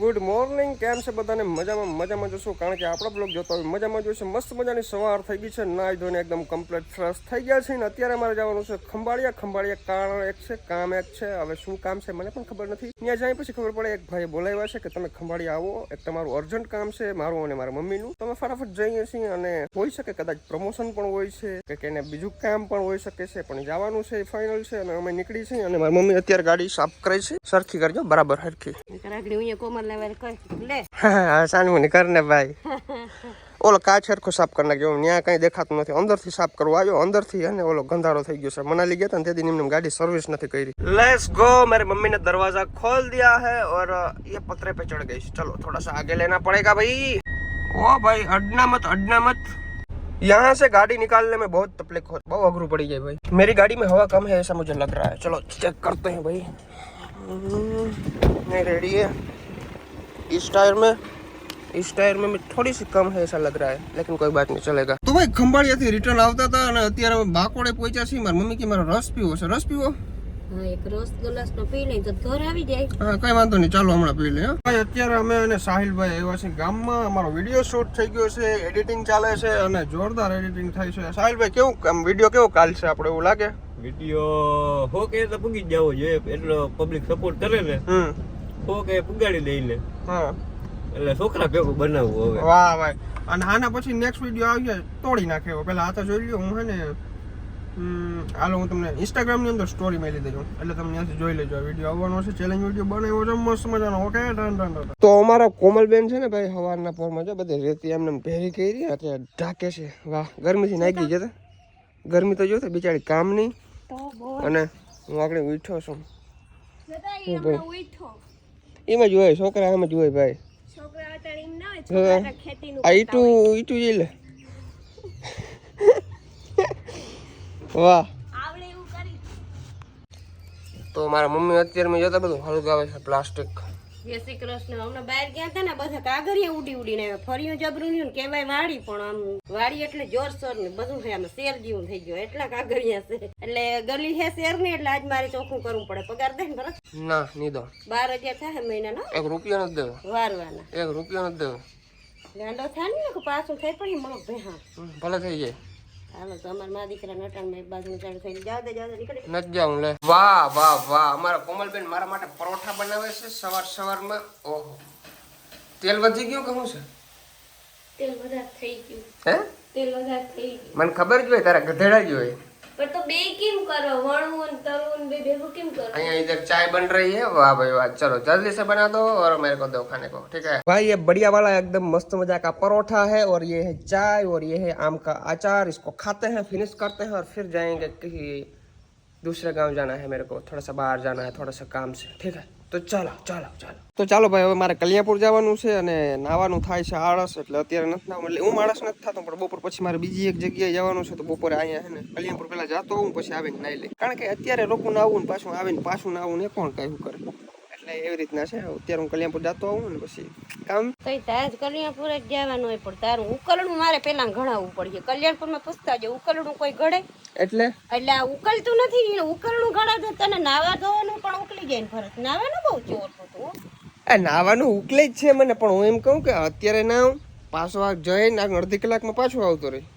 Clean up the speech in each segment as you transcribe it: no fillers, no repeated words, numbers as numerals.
Good morning, કેમ છે બધાને? મજામાં જશો, કારણ કે આપણો બ્લોગ જોતો હોય મજામાં જોઈશે. મસ્ત મજાની સવાર થઈ ગઈ છે, નાઈ ધોઈને એકદમ કમ્પ્લીટ ફ્રેશ થઈ ગયા છે ને અત્યારે અમારે જવાનું છે ખંભાળિયા. કારણ એક છે, કામ એક છે. હવે શું કામ છે મને પણ ખબર નથી. ત્યાં જાય પછી ખબર પડે. એક ભાઈએ બોલાવ્યા છે કે તમે ખંભાળિયા આવો, એક તમારું અર્જન્ટ કામ છે, મારું અને મારા મમ્મીનું. તમે ફટાફટ જઈએ છીએ અને હોઈ શકે કદાચ પ્રમોશન પણ હોય છે કે એને બીજું કામ પણ હોઈ શકે છે, પણ જવાનું છે ફાઇનલ છે અને અમે નીકળી છીએ. અને મારી મમ્મી અત્યારે ગાડી સાફ કરે છે. સરખી કરજો, બરાબર સરખી. સાનમુની કરને ભાઈ ઓલો કાચ સરખો સાફ કરી નાખજો. ત્યાં કઈ દેખાતું નથી. અંદરથી સાફ કરવા આવ્યો, અંદરથી અને ઓલો ગંધારો થઈ ગયો છે. મનાલી ગયા था તેથી એમને ગાડી सर्विस નથી કરી. Let's go. मेरे मम्मी ने दरवाजा खोल दिया है और ये पतरे पे चढ़ गई. चलो थोड़ा सा आगे लेना पड़ेगा भाई. ओ भाई अड़ना मत. यहाँ से गाड़ी निकालने में बहुत तकलीफ हो, बहुत अघरू पड़ी गई भाई. मेरी गाड़ी में हवा कम है ऐसा मुझे लग रहा है. चलो चेक करते हैं भाई. नहीं रेडी है. इस टायर में थोड़ी सी कम है ऐसा लग रहा है, लेकिन कोई बात नहीं, चलेगा. तो भाई ખંભાળિયાથી રિટર્ન આવતા હતા અને અત્યારે અમે બાકોડે પહોંચ્યા છીએ. મારી મમ્મી કે મારો રસ પીવો છે. રસ પીવો? હા, એક રસ ગ્લાસ નો પી લઈ તો ઘર આવી જાય. હા, કઈ વાંધો નહીં, ચાલો હમણાં પી લે. ભાઈ અત્યારે અમે અને સાહિલભાઈ આવ્યા છે ગામમાં. અમારો વિડીયો શૂટ થઈ ગયો છે, એડિટિંગ ચાલે છે અને જોરદાર એડિટિંગ થાય છે. સાહિલભાઈ કેવું આમ વિડીયો કેવો કાલ છે આપણે એવું લાગે? વિડીયો હો કે તો પૂગી જ જવો જોઈએ, એટલો પબ્લિક સપોર્ટ કરે ને હો કે પુગાડી દઈ લે. હા, એટલે છોકરા ભેગું બનાવવું હવે. વાહ ભાઈ. અને આના પછી નેક્સ્ટ વિડીયો આવી જાય તોડી નાખે એવો. પેલા આ તો જોઈ લ્યો. હું હે ને હાલો હું તમને ઇન્સ્ટાગ્રામ ની અંદર સ્ટોરી મેલી દેજો, એટલે તમે ત્યાંથી જોઈ લેજો. વિડીયો આવવાનો છે, ચેલેન્જ વિડીયો બનાવ્યો છે મસ્ત મજાનો. Okay, done. તો અમારા કોમલબેન છે ને ભાઈ, સવારના પોરમાં જો બધી રેતી એમને ભેરી કરી અત્યારે ઢાકે છે. વાહ, ગરમીથી નાખી જતા. ગરમી તો જોતે બિચારી કામ નહીં. અને હું આગળ ઉઠ્યો છું. એમાં જ હોય છોકરા, આમ જ હોય ભાઈ. આ ઈટું જઈ લે. વાહ. તો મારા મમ્મી અત્યારે મેં જોતા બધું હળગાવે છે પ્લાસ્ટિક. જય શ્રી કૃષ્ણ. હમણાં બહાર ગયા હતા ને, બધા કાગરિયા ઉડીને ફર્યું જબરું ને કેવાય વાડી, પણ આમ વાડી એટલે જોરસોર ને બધું છે. આમ શેર જેવું થઈ ગયું, એટલા કાગરિયા છે. એટલે ગલી છે શેર ને, એટલે આજ મારે ચોખ્ખું કરવું પડે. પગાર દે ને ભરત? ના, નહીં દો. 12,000 થાય મહિનાનો. 1 રૂપિયો નથી દેવો. વારવાના 1 રૂપિયો નથી દેવો. ગાંડો થાય ને પાછું થઈ પડી મળો ભેહા. ભલે થઈ જાય. હાલો તો અમારા મા દીકરા નટાણ માં એક બાજુ ચાલુ થઈ જાવ નીકળી નથી જાઉં. લે વાહ. અમારા કોમલબેન મારા માટે પરોઠા બનાવે છે સવારમાં. ઓહો, તેલ વધી ગયું કે શું છે? તેલ વધારે થઈ ગયું. હે? તેલ વધારે થઈ ગયું. મને ખબર જ હોય, તારા ગધેડા જ હોય. पर तो बे किम करो, वणुन तरुन बे बेगो किम करो. અહીંયા इधर चाय बन रही है. वाह भाई वाह. चलो जल्दी से बना दो और मेरे को दो खाने को, ठीक है भाई. ये बढ़िया वाला एकदम मस्त मजा का परोठा है और ये है चाय और ये है आम का अचार. इसको खाते हैं, फिनिश करते हैं और फिर जाएंगे कहीं दूसरे गांव जाना है मेरे को. थोड़ा सा बाहर जाना है, थोड़ा सा काम से, ठीक है. તો ચાલો ભાઈ, હવે મારે કલ્યાણપુર જવાનું છે અને નાવાનું થાય છે આળસ, એટલે અત્યારે નથી નાવું. એટલે હું આળસ નથી થતો, પણ બપોર પછી મારે બીજી એક જગ્યાએ જવાનું છે. તો બપોરે અહીંયા છે ને કલ્યાણપુર પેલા જતો હોઉં, પછી આવીને નાઈ લઈ. કારણ કે અત્યારે રોકું નાવું ને પાછું આવીને પાછું નાવું ને કોણ કઈ કરે. એટલે એવી રીતના છે. અત્યારે હું કલ્યાણપુર જતો હોઉં ને પછી કામ તો તાજ કલ્યાણપુર જ જવાનું હોય, પણ તારું ઉકલણું મારે પેલા ઘડાવવું પડશે. કલ્યાણપુરમાં પૂછતા જો ઉકલણું કોઈ ઘડે? એટલે આ ઉકલતું નથી. ઉકલણું ઘડા તને નાવા ધોવાનું પણ ઉકલી જાય ને ભરત. નાવાનું બહુ ચોર હતું. નાવાનું ઉકલે જ છે મને, પણ હું એમ કહું કે અત્યારે નાવ પાછો જઈને અડધી કલાકમાં પાછું આવતો રહી.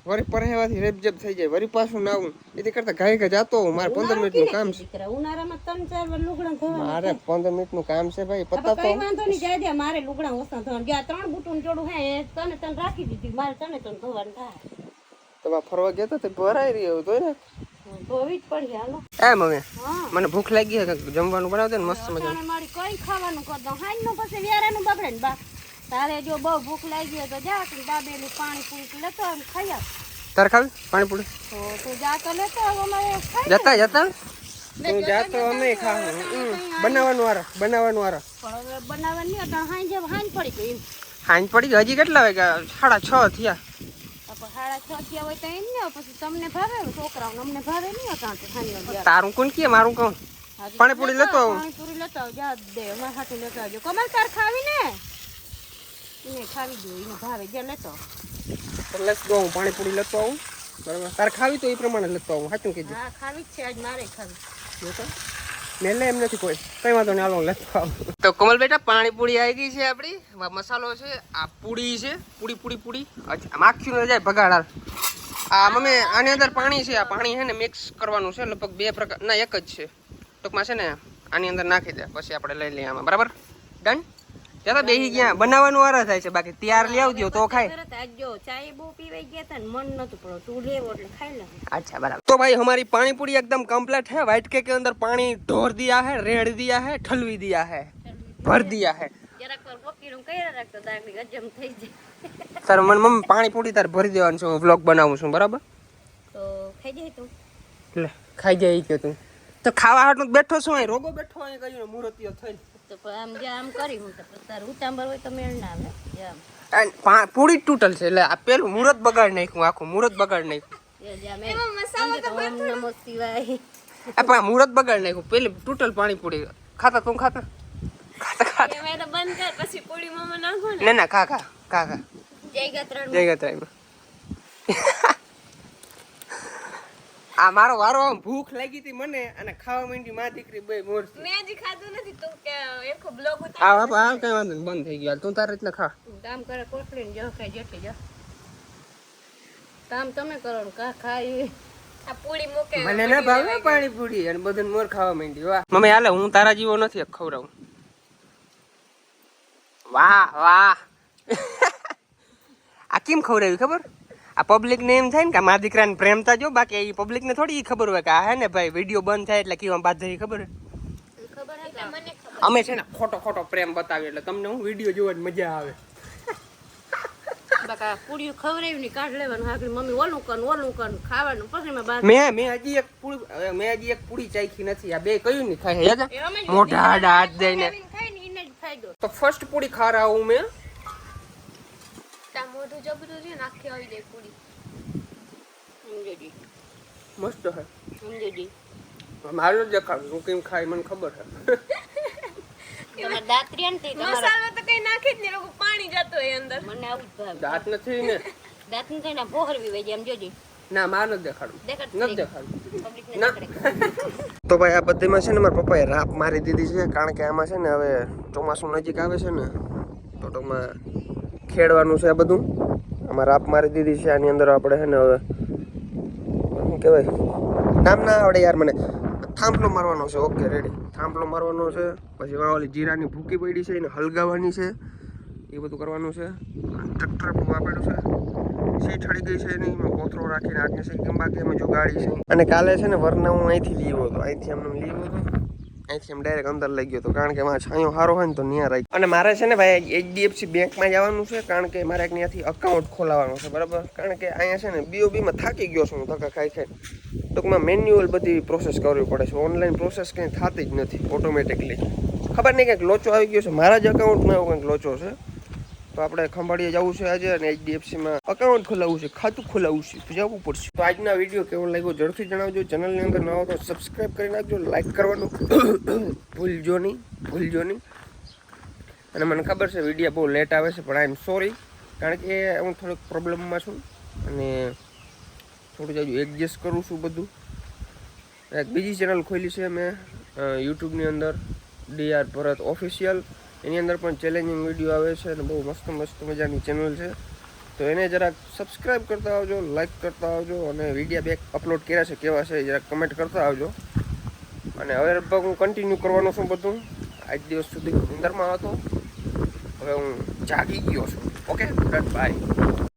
વરી પરહેવાથી રેપજેપ થઈ જાય, વરી પાછું નાવું. એથી કરતા ગાય જાતો હું. મારે 15 મિનિટનું કામ છે. ઉનાળામાં 3-4 લુગડા ધોવા. મારે 15 મિનિટનું કામ છે ભાઈ. પતા તો કઈ વાંધો નહીં, જાય દે. મારે લુગડા ઓછા ધોવા. જ્યાં 3 બુટું જોડું હે તને રાખી દીધી. મારે તને ધોવાનું થાય. તમે ફરવા ગયા તો ભરાઈ રહ્યો હતો ને, ધોવી જ પડી. હાલો એ મમ્મી, મને ભૂખ લાગી છે, જમવાનું બનાવ દે ને મસ્ત મજાનું. મારી કઈ ખાવાનું કર દઉં. હાઈ નો પછી વ્યારાનું બગડે ને બા. તારે જો બહુ ભૂખ લાગી હોય તો જા કે દાબેલું પાણી પૂરી લેતો આમ ખાઈ આવ. તારે ખાવી પાણીપુરી? તો તું જા તો લેતો આવ. અમારે જતા તું જાતો અમે ખાવું. બનાવવાનું વારા પણ હવે બનાવવાની હતા. હાઈ પડી ગઈ. હાંજ પડી ગઈ. હજી કેટલા વાગ્યા? 6:30 થયા. 6:30 થયા હોય તો એમ ને પછી તમને ભાવે, છોકરાઓને અમને ભાવે નહીં હતા. તારું કોણ કે મારું કહું? પાણીપુરી લેતો આવું. પાણીપુરી લેતો આવ. જા દે અમારા હાથે લેતો આવજો. કમલ તાર ખાવી ને? એને ખાવી દો, એને ભાવે. જે લેતો લેટ્સ ગો. હું પાણીપુરી લેતો આવું. બરાબર, તારે ખાવી તો એ પ્રમાણે લેતો આવું. સાચું કીધું. હા ખાવી જ છે આજ મારે ખાવી. ને લે એમ નથી કોઈ કઈ વાંધો નહીં હાલો લેતો આવું તો કોમલ બેટા પાણીપુરી આવી ગઈ છે આપણી મસાલો છે આ પૂડી છે પૂડી અચ્છા માખ્યું ન જાય ભગાડ આ મમ્મી આની અંદર પાણી છે આ પાણી છે ને મિક્સ કરવાનું છે લગભગ 2 પ્રકાર ના એક જ છે ટૂંકમાં છે ને આની અંદર નાખી દે પછી આપણે લઈ લઈએ આમાં બરાબર ડન ચાલો બેહી ગયા બનાવવાનું વારો થાય છે બાકી તૈયાર લઈ આવજો તો ખાય જો ચાય બહુ પીવાઈ ગયા હતા ને મન નતું પડ્યું તું લેવો એટલે ખાઈ લે अच्छा बराबर तो भाई हमारी पानी पूरी एकदम कंप्लीट है व्हाइट के अंदर पानी ढोर दिया है रेड़ दिया है ठलवी दिया है भर दिया है જરાક વાર પકીડું કઈરા રાખતો દાગલી ગજમ થઈ જાય તાર મન મમ્મી પાણી પૂરી તાર ભરી દેવાનું છે વ્લોગ બનાવું છું બરાબર તો ખાઈ જાય તું લે ખાઈ જાય કે તું તો ખાવા હાટનું બેઠો છું અહીં રોગો બેઠો અહીં કઈ મુરતિયો થઈ તો આમ જે આમ કરી હું તો તાર ઉતાંબર હોય તો મેળ ના આવે એમ અને પૂરી તૂટલ છે એટલે આ પેલું મુહૂર્ત બગાડ નાખ્યું આખું મુહૂર્ત બગાડ નાખ્યું એમાં મસાલો તો ઓમ નમો શિવાય આ પણ મુહૂર્ત બગાડ નાખ્યું પેલી તૂટલ પાણી પૂરી ખાતા તું ખાતા મેં તો બંધ કર પછી પૂરી મમ્મા નાખો ને ના ખા જય ગત્રણ જય ગત્રાઈમાં આ મારો વારો ભૂખ લાગી હતી મને અને ખાવા માંડી માં દીકરી બે મોરથી મેં હજી ખાધું નથી તું કે એકો બ્લોગ ઉતાર આ કઈ વાંધો નહીં બંધ થઈ ગયું તું તારી રીતના ખા કામ કરે કોટલીને જો ખાઈ જેટલી જો કામ તમે કરો ને કા ખાઈ આ પૂરી મૂકે મને ના ભાવે પાણી પૂરી અને બધું મોર ખાવા માંડી વાહ મમ્મી હાલે હું તારા જેવો નથી ખવડાવું વાહ આ કેમ ખવડાવી ખબર આ પબ્લિક ને એમ થાય ને કે મારા દીકરાને પ્રેમતા જો બાકી એ પબ્લિક ને થોડી ખબર હોય કે આ હે ને ભાઈ વિડીયો બંધ થાય એટલે કેવા બાદ થઈ ખબર મને અમે છે ને ખોટો પ્રેમ બતાવીએ એટલે તમને હું વિડીયો જોવાની મજા આવે બાકા પૂરી ખવરાવી ની કાઢ લેવાનું આગળ મમ્મી ઓલું કર ખાવાનું પછી મેં બાદ મેં હજી એક પૂરી ચાખી નથી આ બે કયું નહીં ખાય યાદ મોઢા આડા હાથ દઈને ખાઈ ને એને જ ફાયદો તો ફર્સ્ટ પૂરી ખા રહા હું મેં મોઢું જબરું છે નાખી આવી જાય પૂરી સમજોજી મસ્ત હે સમજોજી મારો જ દેખાડ હું કેમ ખાય મને ખબર હે તમાર દાંતરિયા ને મસાલો તો કઈ નાખી જ નહીં લોકો પાણી જતો હોય અંદર મને આવું જ ભાવે દાંત નથી ને દાંત ને કઈ ના બોહરવી વઈ જાય એમ જોજી ના માર નથી દેખાડું પબ્લિક ને તો ભાઈ આ બધીમાં છે ને મારા પપ્પાએ રાપ મારી દીધી છે કારણ કે આમાં છે ને હવે ચોમાસું નજીક આવે છે ને તો ટૂંકમાં ખેડવાનું છે આ બધું આમાં રાપ મારી દીધી છે આની અંદર આપણે છે ને હવે શું કહેવાય નામ ના આવડે યાર મને થાંભલો મારવાનો છે ઓકે રેડી થાંભલો મારવાનો છે પછી ઓલી જીરાની ભૂકી પડી છે એને હલગાવવાની છે એ બધું કરવાનું છે ટ્રેક્ટર વાપર્યું છે સીટ હળી ગઈ છે એની એમાં કોથળો રાખીને આજની છે કેમ બાકી એમાં જો ગાડી છે અને કાલે છે ને વરના હું અહીંથી લીવો હતો અહીંથી એમને લીવો હતો અહીંથી એમ ડાયરેક્ટ અંદર લઈ ગયો હતો કારણ કે એમાં છાંયો સારો હોય ને તો ત્યાં રાખી અને મારે છે ને ભાઈ HDFC બેંકમાં જવાનું છે કારણ કે મારે ત્યાંથી અકાઉન્ટ ખોલાવવાનું છે બરાબર કારણ કે અહીંયા છે ને BOBમાં થાકી ગયો છું હું ધક્કા ખાઈ ટૂંકમાં મેન્યુઅલ બધી પ્રોસેસ કરવી પડે છે ઓનલાઈન પ્રોસેસ કંઈ થતી જ નથી ઓટોમેટિકલી ખબર નહીં કંઈક લોચો આવી ગયો છે મારા જ અકાઉન્ટમાં એવું કંઈક લોચો છે તો આપણે ખંભાળીએ જવું છે આજે અને HDFCમાં અકાઉન્ટ ખોલાવવું છે ખાતું ખોલાવવું છે તો જવું પડશે તો આજના વિડીયો કેવો લાગ્યો ઝડપથી જણાવજો ચેનલની અંદર ન હો તો સબસ્ક્રાઈબ કરી નાખજો લાઈક કરવાનું ભૂલજો નહીં અને મને ખબર છે વિડીયો બહુ લેટ આવે છે પણ આઈ એમ સોરી કારણ કે હું થોડુંક પ્રોબ્લેમમાં છું અને થોડું જ એડજસ્ટ કરું છું બધું એક બીજી ચેનલ ખોલી છે મેં યુટ્યુબની અંદર DR ભરત ઓફિશિયલ એની અંદર પણ ચેલેન્જિંગ વિડીયો આવે છે અને બહુ મસ્ત મજાની ચેનલ છે તો એને જરાક સબસ્ક્રાઈબ કરતા આવજો લાઈક કરતા આવજો અને વિડીયો બેક અપલોડ કર્યા છે કેવા છે જરાક કમેન્ટ કરતા આવજો અને હવે લગભગ હું કન્ટિન્યુ કરવાનો છું બધું આજ દિવસ સુધી અંદરમાં હતો હવે હું જાગી ગયો છું ઓકે બાય